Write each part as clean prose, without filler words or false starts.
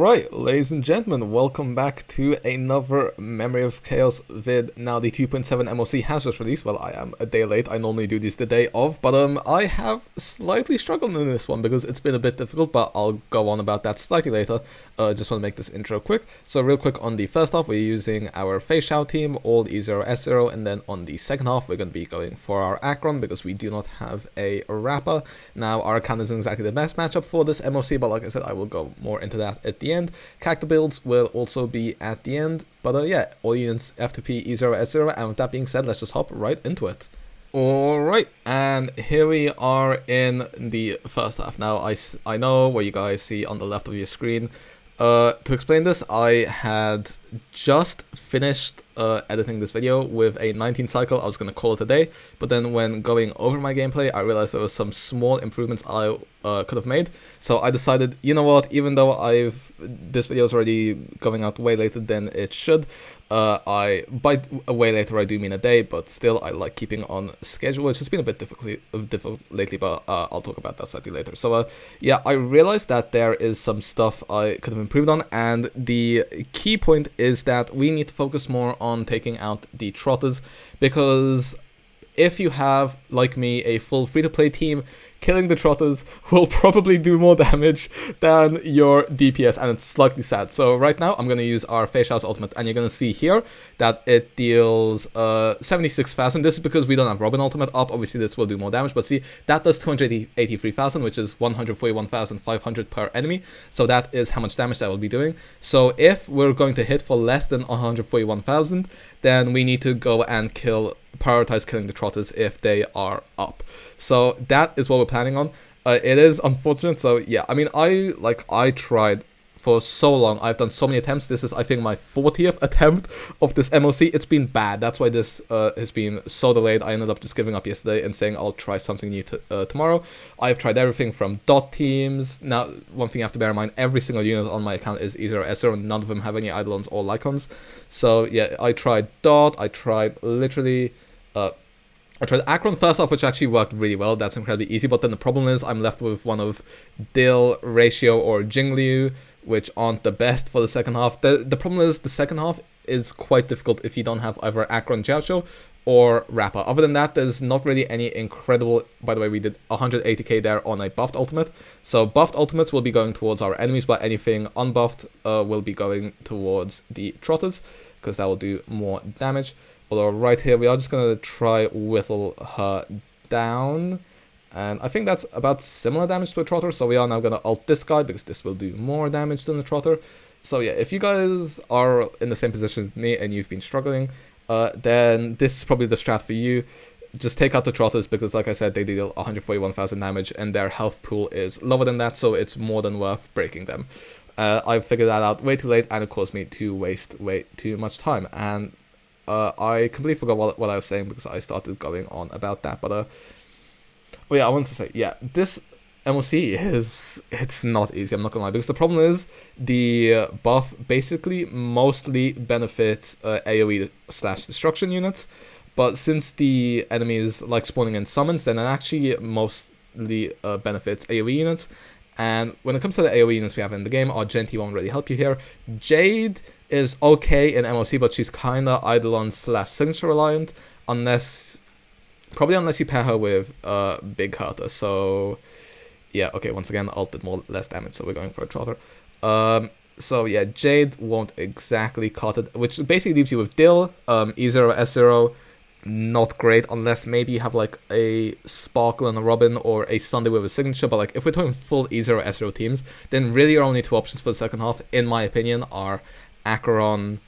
Alright, ladies and gentlemen, welcome back to another Memory of Chaos vid. Now, the 2.7 MOC has just released. Well, I am a day late. I normally do these the day of, but I have slightly struggled in this one because it's been a bit difficult, but I'll go on about that slightly later. Just want to make this intro quick. So real quick, on the first half, we're using our FEIXIAO team, all E0S0, and then on the second half, we're going to be going for our Acheron because we do not have a Rapper. Now, our account isn't exactly the best matchup for this MOC, but like I said, I will go more into that at the end. Character builds will also be at the end, but yeah, all units F2P E0S0, and with that being said, let's just hop right into it. Alright, and here we are in the first half. Now, I know what you guys see on the left of your screen. To explain this, I had just finished editing this video with a 19 cycle. I was going to call it a day, but then when going over my gameplay, I realized there was some small improvements I could have made. So I decided, you know what, even though this video is already going out way later than it should, by way later I do mean a day, but still I like keeping on schedule, which has been a bit difficult lately, but I'll talk about that slightly later. So yeah, I realized that there is some stuff I could have improved on, and the key point is that we need to focus more on taking out the trotters, because if you have, like me, a full free-to-play team, killing the trotters will probably do more damage than your DPS, and it's slightly sad. So right now, I'm going to use our FEIXIAO's ultimate, and you're going to see here that it deals 76,000. This is because we don't have Robin ultimate up. Obviously, this will do more damage, but see, that does 283,000, which is 141,500 per enemy. So that is how much damage that will be doing. So if we're going to hit for less than 141,000, then we need to go and prioritize killing the trotters if they are up. So that is what we're planning on. It is unfortunate, so yeah, I mean, I tried for so long. I've done so many attempts. This is, I think, my 40th attempt of this MOC. It's been bad. That's why this has been so delayed. I ended up just giving up yesterday and saying I'll try something new tomorrow. I've tried everything from dot teams. Now, one thing you have to bear in mind, every single unit on my account is E0S0, and none of them have any Eidolons or Lycons. So yeah, I tried dot, I tried literally... I tried Acheron first off, which actually worked really well. That's incredibly easy, but then the problem is I'm left with one of Dill, Ratio, or Jingliu, which aren't the best for the second half. The problem is the second half is quite difficult if you don't have either Acheron, jiaoqiu, or Rapper. Other than that, there's not really any incredible... By the way, we did 180k there on a buffed ultimate. So buffed ultimates will be going towards our enemies, but anything unbuffed will be going towards the trotters, because that will do more damage. Although right here, we are just going to try whittle her down. And I think that's about similar damage to a trotter. So we are now going to ult this guy, because this will do more damage than the trotter. So yeah, if you guys are in the same position as me and you've been struggling, then this is probably the strat for you. Just take out the trotters, because like I said, they deal 141,000 damage and their health pool is lower than that, so it's more than worth breaking them. I figured that out way too late, and it caused me to waste way too much time. And I completely forgot what I was saying because I started going on about that. But oh yeah, I wanted to say, yeah, this MOC it's not easy, I'm not gonna lie, because the problem is the buff basically mostly benefits AoE/destruction units, but since the enemies like spawning in summons, then it actually mostly benefits AoE units. And when it comes to the AoE units we have in the game, our Genti won't really help you here. Jade is okay in MOC, but she's kinda Eidolon/signature reliant, probably unless you pair her with Big Hurter. So yeah, okay, once again, ult did less damage, so we're going for a trotter. So yeah, Jade won't exactly cut it, which basically leaves you with Dill, E0S0, not great, unless maybe you have like a Sparkle and a Robin or a Sunday with a signature. But like if we're talking full E0S0 teams, then really our only two options for the second half, in my opinion, are Acheron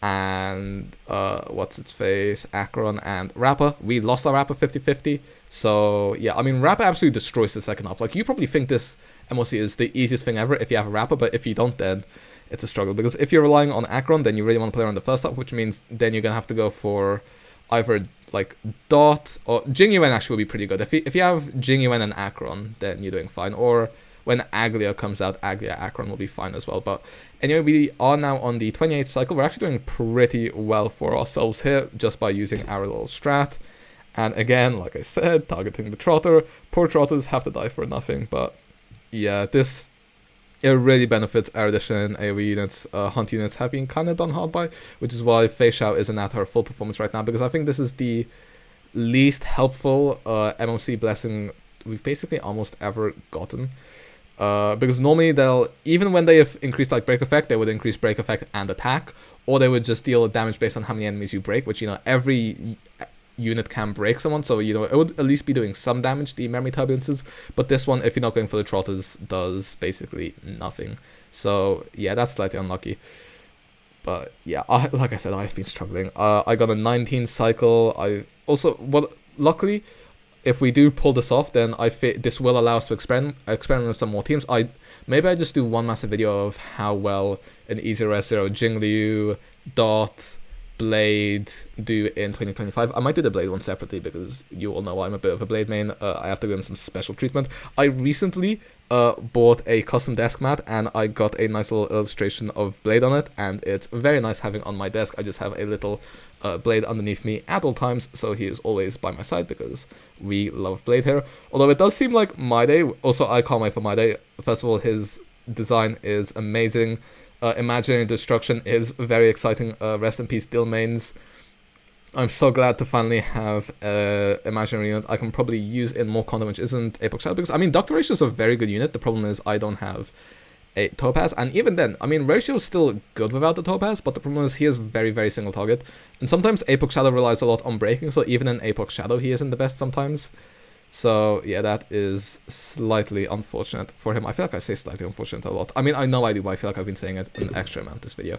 and Acheron and Rapper. We lost our Rapper 50-50, so yeah, I mean, Rapper absolutely destroys the second half. Like, you probably think this MOC is the easiest thing ever if you have a Rapper, but if you don't, then it's a struggle, because if you're relying on Acheron, then you really want to play her in the first half, which means then you're gonna have to go for either like dot or Jingyuan. Actually will be pretty good if you have Jingyuan and Acheron, then you're doing fine. Or when Aglia comes out, Acheron will be fine as well. But anyway, we are now on the 28th cycle. We're actually doing pretty well for ourselves here just by using our little strat. And again, like I said, targeting the trotter. Poor trotters have to die for nothing. But yeah, this it really benefits Erudition, AoE units, Hunt units have been kind of done hard by, which is why FEIXIAO isn't at her full performance right now, because I think this is the least helpful MOC blessing we've basically almost ever gotten. Because normally they'll, even when they have increased like break effect, they would increase break effect and attack, or they would just deal damage based on how many enemies you break, which, you know, every unit can break someone, so, you know, it would at least be doing some damage, the memory turbulences. But this one, if you're not going for the trotters, does basically nothing. So yeah, that's slightly unlucky. But yeah, like I said, I've been struggling. I got a 19 cycle. I also, luckily, if we do pull this off, then this will allow us to experiment with some more teams. Maybe I just do one massive video of how well an E0S0 Jingliu, Dot, Blade do in 2025. I might do the Blade one separately because you all know I'm a bit of a Blade main. I have to give him some special treatment. I recently bought a custom desk mat, and I got a nice little illustration of Blade on it, and it's very nice having on my desk. I just have a little Blade underneath me at all times, so he is always by my side because we love Blade here. Although it does seem like My Day, also I can't wait for My Day. First of all, his design is amazing. Imaginary Destruction is very exciting. Rest in peace, Dill mains. I'm so glad to finally have Imaginary unit I can probably use in more content, which isn't Apex Shadow, because, I mean, Dr. Ratio is a very good unit. The problem is I don't have a Topaz, and even then, I mean, Ratio is still good without the Topaz, but the problem is he is very, very single target, and sometimes Apex Shadow relies a lot on breaking, so even in Apex Shadow he isn't the best sometimes. So yeah, that is slightly unfortunate for him. I feel like I say slightly unfortunate a lot. I mean, I know I do, but I feel like I've been saying it an extra amount this video.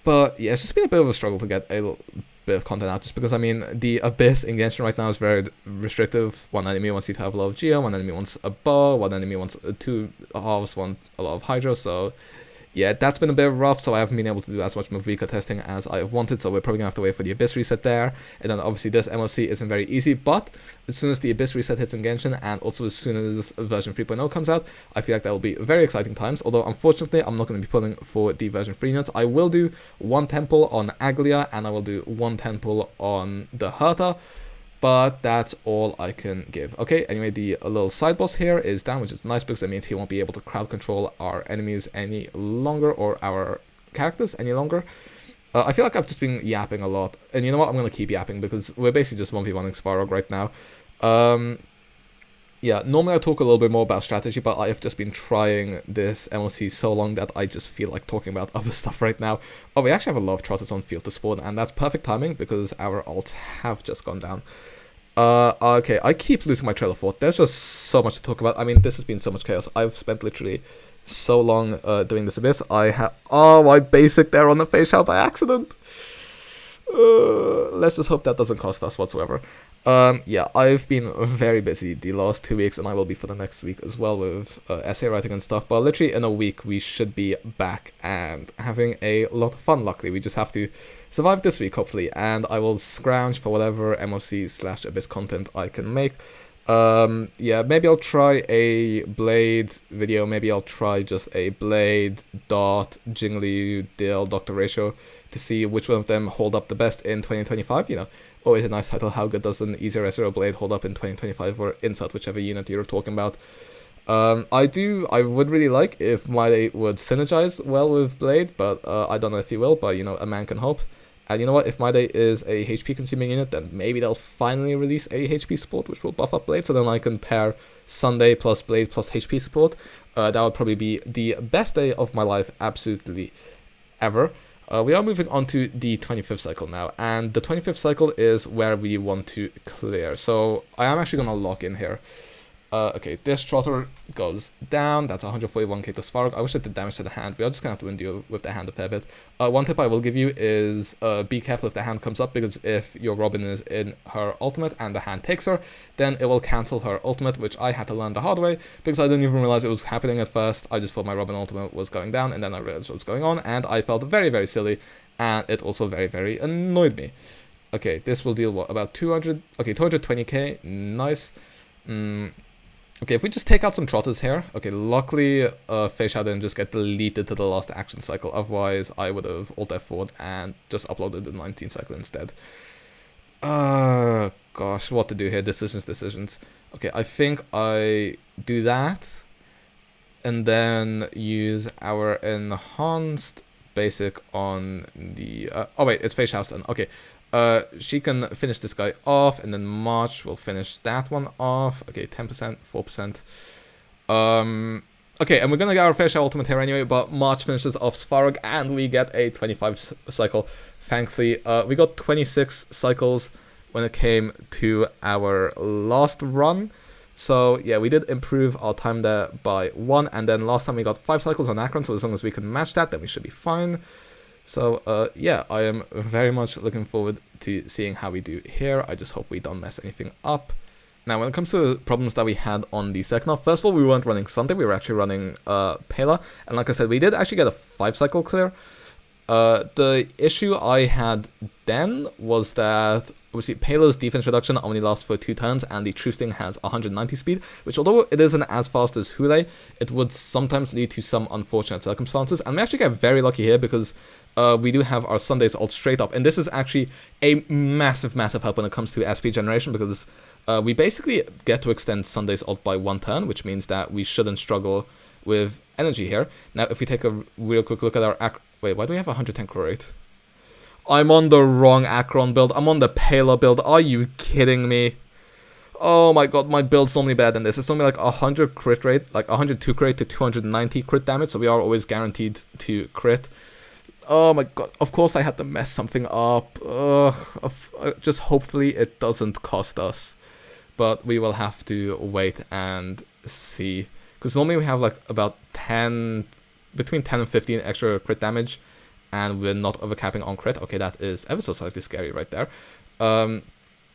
But yeah, it's just been a bit of a struggle to get a bit of content out, just because, I mean, the Abyss in Genshin right now is very restrictive. One enemy wants you to have a lot of Geo, one enemy wants a bow, one enemy wants two halves, want a lot of Hydra, so yeah, that's been a bit rough, so I haven't been able to do as much Mavrika testing as I have wanted, so we're probably going to have to wait for the Abyss reset there. And then obviously this MOC isn't very easy, but as soon as the Abyss reset hits in Genshin, and also as soon as version 3.0 comes out, I feel like that will be very exciting times. Although unfortunately I'm not going to be pulling for the version 3 units. I will do one temple on Aglia, and I will do one temple on the Herta, but that's all I can give. Okay, anyway, the little side boss here is down, which is nice because it means he won't be able to crowd control our enemies any longer, or our characters any longer. I feel like I've just been yapping a lot, and you know what, I'm going to keep yapping because we're basically just 1v1ing Svarog right now. Yeah, normally I talk a little bit more about strategy, but I have just been trying this MOC so long that I just feel like talking about other stuff right now. Oh, we actually have a lot of trotters on field to spawn, and that's perfect timing because our ults have just gone down. Okay, I keep losing my trail of thought. There's just so much to talk about. I mean, this has been so much chaos. I've spent literally so long doing this Abyss. I basic there on the FEIXIAO by accident. Let's just hope that doesn't cost us whatsoever. Yeah, I've been very busy the last 2 weeks, and I will be for the next week as well with essay writing and stuff, but literally in a week we should be back and having a lot of fun. Luckily, we just have to survive this week, hopefully, and I will scrounge for whatever MOC/Abyss content I can make. Yeah, maybe I'll try a Blade video, maybe I'll try just a Blade, Dot, Jingliu, Dill, Dr. Ratio, to see which one of them hold up the best in 2025, you know. Always a nice title, how good does an E0S0 Blade hold up in 2025, or insert whichever unit you're talking about. I would really like if My Day would synergize well with Blade, but I don't know if he will, but you know, a man can hope. And you know what, if My Day is a HP consuming unit, then maybe they'll finally release a HP support which will buff up Blade, so then I can pair Sunday plus Blade plus HP support. That would probably be the best day of my life, absolutely ever. We are moving on to the 25th cycle now, and the 25th cycle is where we want to clear. So I am actually going to lock in here. Okay, this trotter goes down. That's 141k to Svarog. I wish it did damage to the hand. We are just going to have to win deal with the hand a fair bit. One tip I will give you is be careful if the hand comes up, because if your Robin is in her ultimate and the hand takes her, then it will cancel her ultimate, which I had to learn the hard way, because I didn't even realize it was happening at first. I just thought my Robin ultimate was going down, and then I realized what was going on, and I felt very, very silly, and it also very, very annoyed me. Okay, this will deal what, about 200, okay, 220k, nice. Okay, if we just take out some trotters here. Okay, luckily FEIXIAO didn't just get deleted to the last action cycle, otherwise I would have alt F4'd and just uploaded the 19th cycle instead. Gosh, what to do here, decisions. Okay, I think I do that. and then use our enhanced basic on the oh wait, it's FEIXIAO then. Okay, she can finish this guy off, and then March will finish that one off. Okay, 10%, 4%. Okay, and we're gonna get our FEIXIAO ultimate here anyway, but March finishes off Svarog, and we get a 25 cycle. Thankfully, we got 26 cycles when it came to our last run. So yeah, we did improve our time there by 1, and then last time we got 5 cycles on Achron, so as long as we can match that, then we should be fine. So yeah, I am very much looking forward to seeing how we do here. I just hope we don't mess anything up. Now, when it comes to the problems that we had on the second half, first of all, we weren't running Sunday, we were actually running Pela, and like I said, we did actually get a 5 cycle clear. The issue I had then was that, obviously, Pela's defense reduction only lasts for 2 turns, and the Trusting has 190 speed, which although it isn't as fast as Hule, it would sometimes lead to some unfortunate circumstances, and we actually get very lucky here because we do have our Sunday's ult straight up, and this is actually a massive, massive help when it comes to SP generation, because we basically get to extend Sunday's ult by 1 turn, which means that we shouldn't struggle with energy here. Now, if we take a real quick look at our wait, why do we have 110 core rate? I'm on the wrong Achron build. I'm on the Pela build. Are you kidding me? Oh my god, my build's normally better than this. It's only like 100 crit rate, like 102 crit rate to 290 crit damage, so we are always guaranteed to crit. Oh my god, of course I had to mess something up. Just hopefully it doesn't cost us. But we will have to wait and see. Because normally we have like about 10, between 10 and 15 extra crit damage, and we're not overcapping on crit. Okay, that is ever so slightly scary right there. But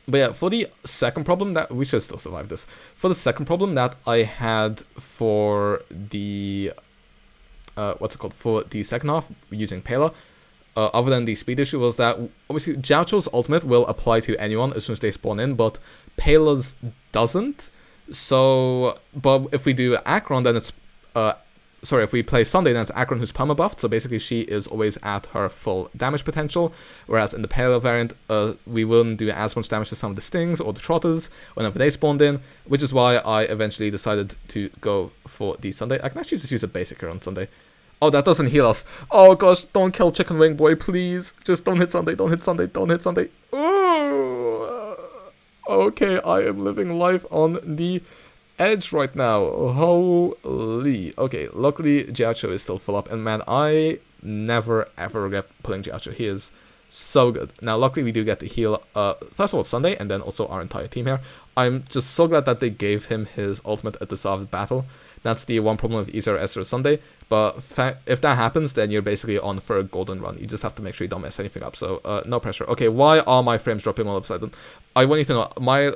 yeah, for the second problem that, we should still survive this. For the second problem that I had for the, what's it called, for the second half using Pela, other than the speed issue, was that obviously jiaoqiu's ultimate will apply to anyone as soon as they spawn in, but Pela's doesn't. So, but if we do Achron, then it's, sorry, if we play Sunday, then it's Achron who's permabuffed, so basically she is always at her full damage potential, whereas in the Pela variant, we wouldn't do as much damage to some of the Stings or the Trotters whenever they spawned in, which is why I eventually decided to go for the Sunday. I can actually just use a basic here on Sunday. Oh, that doesn't heal us. Oh gosh, don't kill Chicken Wing Boy, please. Just don't hit Sunday, don't hit Sunday, don't hit Sunday. Oh, okay, I am living life on the edge right now. Holy. Okay, luckily jiaoqiu is still full up, and man, I never ever regret pulling jiaoqiu. He is so good. Now, luckily we do get to heal, first of all Sunday, and then also our entire team here. I'm just so glad that they gave him his ultimate at the start of the battle. That's the one problem with E0S0 Sunday, but if that happens, then you're basically on for a golden run. You just have to make sure you don't mess anything up, so no pressure. Okay, why are my frames dropping all of a sudden? I want you to know,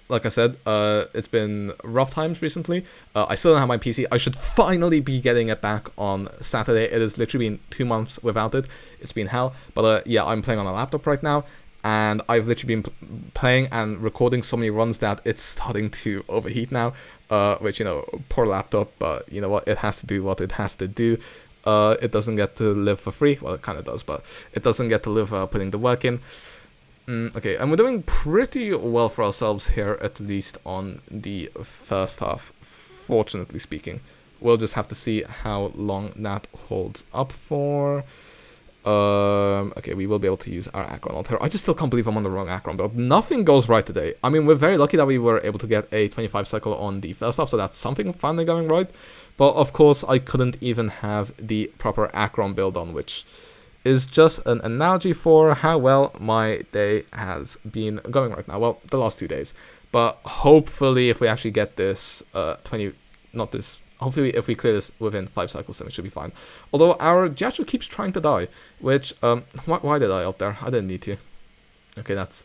like I said, it's been rough times recently. I still don't have my PC. I should finally be getting it back on Saturday. It has literally been 2 months without it. It's been hell. But yeah, I'm playing on a laptop right now, and I've literally been playing and recording so many runs that it's starting to overheat now. Which, you know, poor laptop, but you know what? It has to do what it has to do. It doesn't get to live for free. Well, it kind of does, but it doesn't get to live putting the work in. Okay, and we're doing pretty well for ourselves here, at least on the first half, fortunately speaking. We'll just have to see how long that holds up for. Okay, we will be able to use our Achron ult here. I just still can't believe I'm on the wrong Achron build. Nothing goes right today. I mean, we're very lucky that we were able to get a 25 cycle on the first half, so that's something finally going right. But of course, I couldn't even have the proper Achron build on, which is just an analogy for how well my day has been going right now. Well, the last 2 days. But hopefully, if we actually get this hopefully if we clear this within 5 cycles, then it should be fine. Although our jiaoqiu keeps trying to die, which, why did I out there? I didn't need to. Okay, that's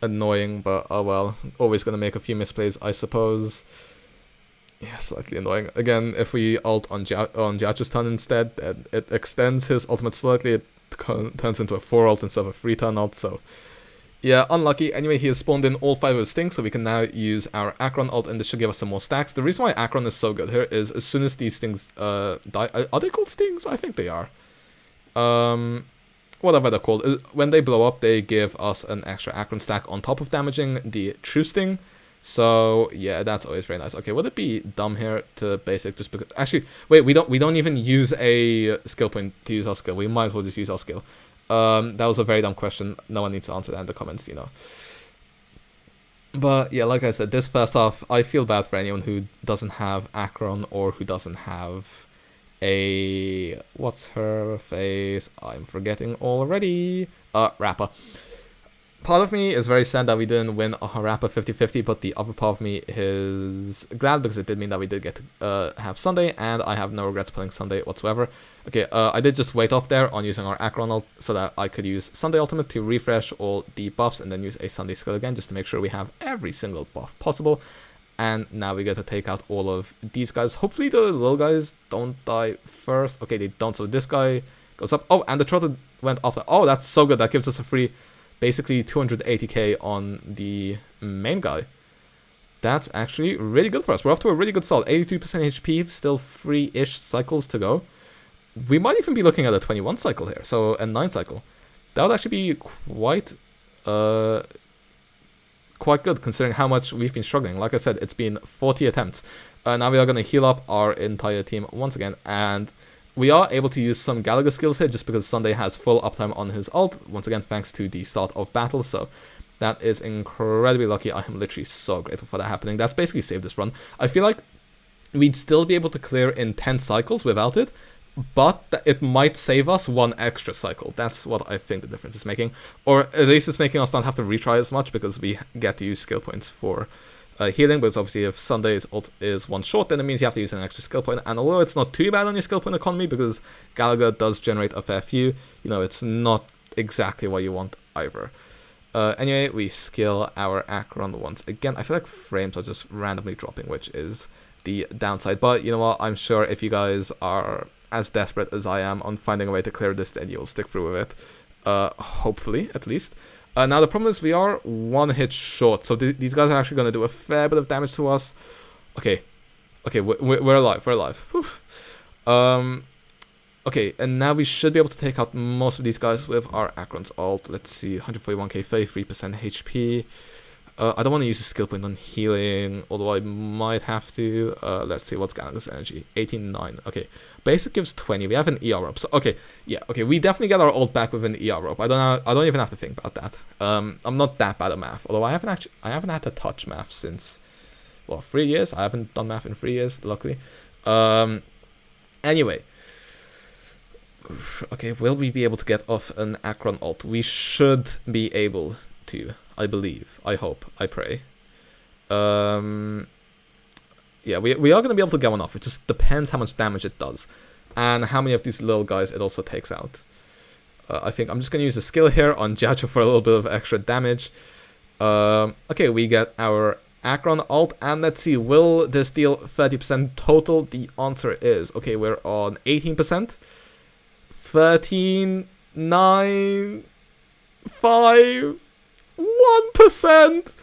annoying, but oh well. Always gonna make a few misplays, I suppose. Yeah, slightly annoying. Again, if we ult on jiaoqiu's turn instead, it extends his ultimate slightly. It turns into a 4 ult instead of a 3 turn ult, so yeah, unlucky. Anyway, he has spawned in all 5 of his stings, so we can now use our Achron ult, and this should give us some more stacks. The reason why Achron is so good here is as soon as these stings die... Are they called stings? I think they are. Whatever they're called. When they blow up, they give us an extra Achron stack on top of damaging the true sting. So yeah, that's always very nice. Okay, would it be dumb here to basic just because? Actually, wait, we don't even use a skill point to use our skill. We might as well just use our skill. That was a very dumb question. No one needs to answer that in the comments, you know. But yeah, like I said, this first half, I feel bad for anyone who doesn't have Acheron or who doesn't have a what's her face? I'm forgetting already. Rapper. Part of me is very sad that we didn't win a Rapper 50-50, but the other part of me is glad because it did mean that we did get to have Sunday, and I have no regrets playing Sunday whatsoever. Okay, I did just wait off there on using our Acheron ult so that I could use Sunday Ultimate to refresh all the buffs and then use a Sunday skill again just to make sure we have every single buff possible. And now we get to take out all of these guys. Hopefully the little guys don't die first. Okay, they don't, so this guy goes up. Oh, and the Trotter went after. Oh, that's so good. That gives us a free, basically 280k on the main guy. That's actually really good for us. We're off to a really good start. 82% HP, still 3-ish cycles to go. We might even be looking at a 21 cycle here, so a 9 cycle. That would actually be quite good considering how much we've been struggling. Like I said, it's been 40 attempts. Now we are going to heal up our entire team once again, and we are able to use some Gallagher skills here just because Sunday has full uptime on his ult, once again thanks to the start of battle, so that is incredibly lucky. I am literally so grateful for that happening. That's basically saved this run. I feel like we'd still be able to clear in 10 cycles without it, but it might save us 1 extra cycle. That's what I think the difference is making. Or at least it's making us not have to retry as much because we get to use skill points for healing. But obviously if Sunday's ult is 1 short, then it means you have to use an extra skill point. And although it's not too bad on your skill point economy because Gallagher does generate a fair few, you know, it's not exactly what you want either. Anyway, we skill our Acheron once again. I feel like frames are just randomly dropping, which is the downside. But you know what? I'm sure if you guys are as desperate as I am on finding a way to clear this, then you'll stick through with it. Hopefully, at least. Now, the problem is we are 1 hit short, so these guys are actually going to do a fair bit of damage to us. Okay, we're alive, we're alive. Whew. Okay, and now we should be able to take out most of these guys with our Acheron's ult. let's see, 141k, 33% HP. I don't want to use a skill point on healing, although I might have to. Let's see, what's Gallagher's energy? 89. Okay, basic gives 20. We have an ER up. So okay, yeah, okay. We definitely get our ult back with an ER up. I don't even have to think about that. I'm not that bad at math, although I haven't had to touch math since, well, 3 years. I haven't done math in 3 years, luckily. Anyway. Okay, will we be able to get off an Acheron ult? We should be able to. I believe, I hope, I pray. Yeah, we are going to be able to get one off. It just depends how much damage it does. And how many of these little guys it also takes out. I think I'm just going to use a skill here on jiaoqiu for a little bit of extra damage. Okay, we get our Acheron ult. And let's see, will this deal 30% total? The answer is, okay, we're on 18%. 13, 9, 5... 1%!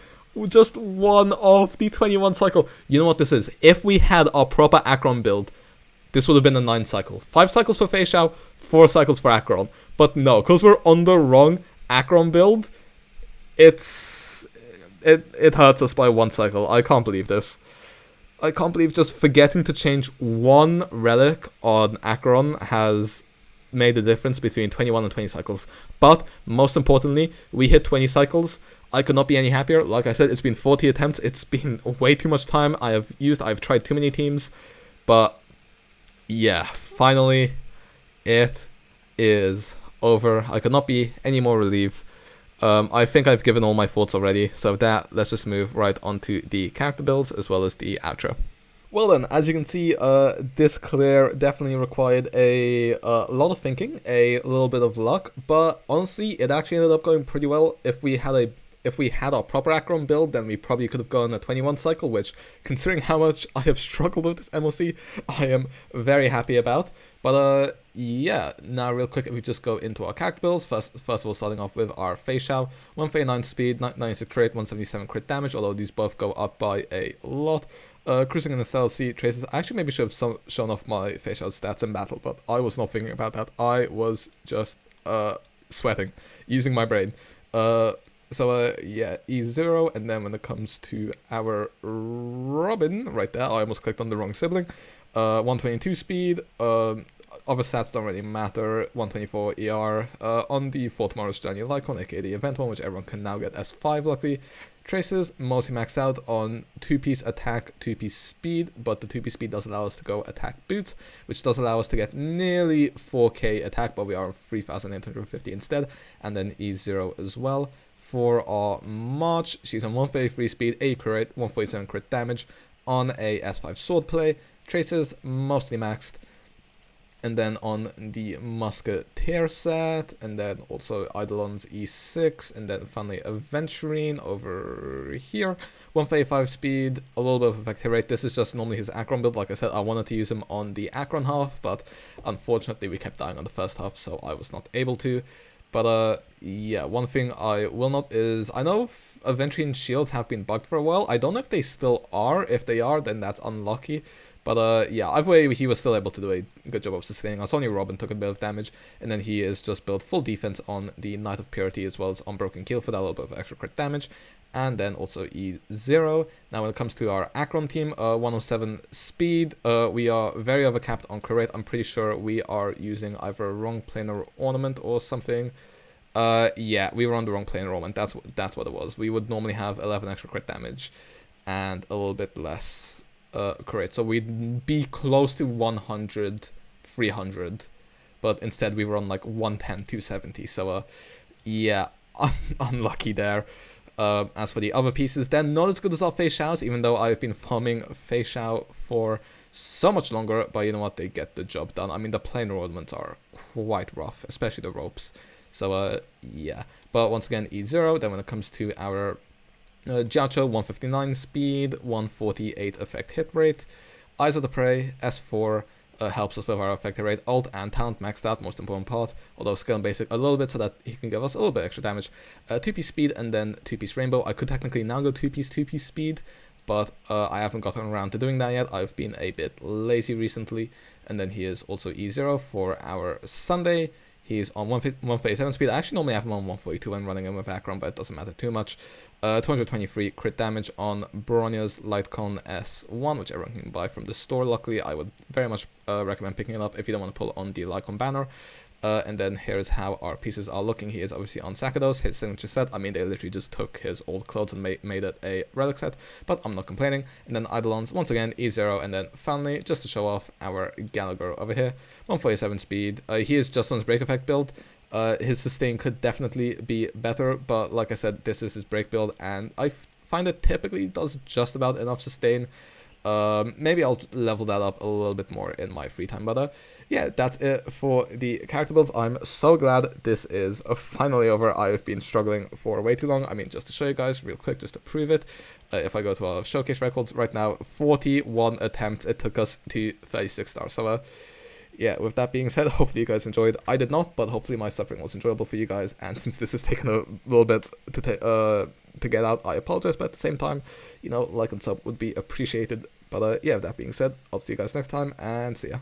Just 1 of the 21 cycle. You know what this is? If we had our proper Acheron build, this would have been a 9 cycle. 5 cycles for FEIXIAO, 4 cycles for Acheron. But no, because we're on the wrong Acheron build, it hurts us by 1 cycle. I can't believe this. I can't believe just forgetting to change 1 relic on Acheron has made the difference between 21 and 20 cycles. But most importantly, we hit 20 cycles. I could not be any happier. Like I said, it's been 40 attempts. It's been way too much time. I've tried too many teams. But yeah, finally it is over. I could not be any more relieved. I think I've given all my thoughts already. So with that, let's just move right on to the character builds as well as the outro. Well then, as you can see, this clear definitely required a lot of thinking, a little bit of luck, but honestly, it actually ended up going pretty well. If we had our proper Acheron build, then we probably could have gone a 21 cycle, which, considering how much I have struggled with this MOC, I am very happy about. But yeah, now real quick, if we just go into our character builds, first of all, starting off with our FEIXIAO, 139 speed, 96 crit, 177 crit damage, although these both go up by a lot. Cruising in the SLC traces. I actually maybe should have shown off my FEIXIAO stats in battle, but I was not thinking about that. I was just sweating, using my brain. So yeah, E0, and then when it comes to our Robin, right there, I almost clicked on the wrong sibling. 122 speed, other stats don't really matter, 124 ER, on the For Tomorrow's Journey Lycon, aka the event one, which everyone can now get S5 luckily. Traces, mostly maxed out on 2-piece attack, 2-piece speed, but the 2-piece speed does allow us to go attack boots, which does allow us to get nearly 4k attack, but we are 3,850 instead, and then E0 as well. For our March, she's on 133 speed, 8 crit, 147 crit damage on a S5 swordplay. Traces, mostly maxed. And then on the Musketeer set, and then also Eidolon's E6, and then finally Aventurine over here. 135 speed, a little bit of effective rate. This is just normally his Acron build. Like I said, I wanted to use him on the Acron half, but unfortunately we kept dying on the first half, so I was not able to. But yeah, one thing I will note is, I know Aventurine shields have been bugged for a while. I don't know if they still are. If they are, then that's unlucky. But yeah, either way, he was still able to do a good job of sustaining us. Only Robin took a bit of damage, and then he is just built full defense on the Knight of Purity as well as on Broken Keel for that little bit of extra crit damage. And then also E0. Now when it comes to our Acron team, 107 speed, we are very overcapped on crit rate. I'm pretty sure we are using either a wrong planar ornament or something. Yeah, we were on the wrong planar ornament. That's what it was. We would normally have 11 extra crit damage and a little bit less crit, so we'd be close to 100, 300, but instead we were on like 110, 270. So yeah, unlucky there. As for the other pieces, they're not as good as our FEIXIAOs, even though I've been farming FEIXIAO for so much longer, but you know what, they get the job done. I mean, the planar ornaments are quite rough, especially the ropes. So yeah, but once again, E0. Then when it comes to our jiaoqiu, 159 speed, 148 effect hit rate. Eyes of the Prey, S4, helps us with our effective rate. Ult and talent maxed out, most important part, although skill and basic a little bit so that he can give us a little bit extra damage. 2-piece speed and then 2-piece rainbow. I could technically now go 2-piece speed, but I haven't gotten around to doing that yet. I've been a bit lazy recently. And then he is also E0 for our Sunday. He's on 137 speed. I actually normally have him on 142 when running him with Acron, but it doesn't matter too much. 223 crit damage on Bronya's Light Cone S1, which everyone can buy from the store. Luckily, I would very much recommend picking it up if you don't want to pull on the Light Cone banner. And then here's how our pieces are looking. He is obviously on Sakados, his signature set. I mean, they literally just took his old clothes and made it a relic set, but I'm not complaining. And then Eidolons, once again, E0, and then finally, just to show off, our Gallagher over here. 147 speed. He is just on his break effect build. His sustain could definitely be better, but like I said, this is his break build, and I find it typically does just about enough sustain. Maybe I'll level that up a little bit more in my free time, but yeah, that's it for the character builds. I'm so glad this is finally over. I've been struggling for way too long. I mean, just to show you guys real quick, just to prove it, if I go to our showcase records right now, 41 attempts it took us to 36 stars. So yeah, with that being said, hopefully you guys enjoyed. I did not, but hopefully my suffering was enjoyable for you guys, and since this has taken a little bit to get out, I apologize, but at the same time, you know, like and sub would be appreciated. But yeah, with that being said, I'll see you guys next time, and see ya.